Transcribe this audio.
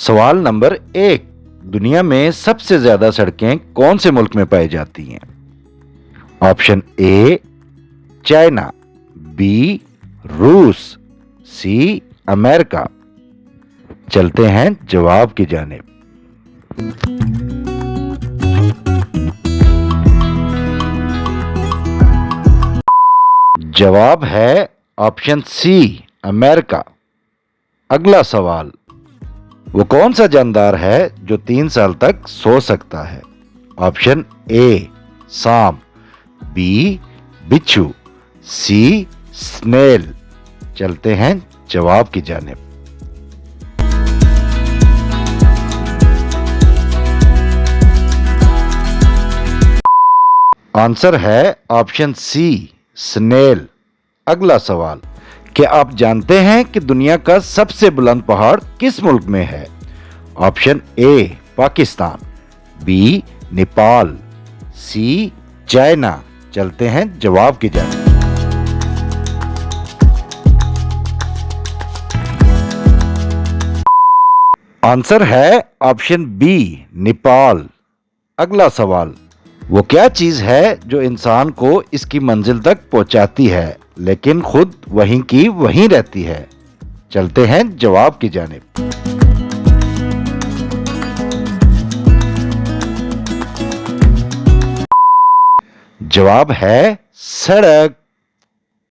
सवाल नंबर 1। दुनिया में सबसे ज्यादा सड़कें कौन से मुल्क में पाई जाती हैं? ऑप्शन ए चाइना, बी रूस, सी अमेरिका। चलते हैं जवाब की जानिब। जवाब है ऑप्शन सी अमेरिका। अगला सवाल, वो कौन सा जानदार है जो 3 साल तक सो सकता है? ऑप्शन ए सांप, बी बिच्छू, सी स्नेल। चलते हैं जवाब की जानिब। आंसर है ऑप्शन सी स्नेल। अगला सवाल, क्या आप जानते हैं कि दुनिया का सबसे बुलंद पहाड़ किस मुल्क में है? Option A Pakistan, B Nepal, C China. चलते हैं जवाब की जानिब। आंसर है ऑप्शन बी नेपाल। अगला सवाल, वो क्या चीज है जो इंसान को इसकी मंजिल तक पहुंचाती है लेकिन खुद वहीं की वहीं रहती है? चलते हैं जवाब की जानिब। जवाब है सड़क।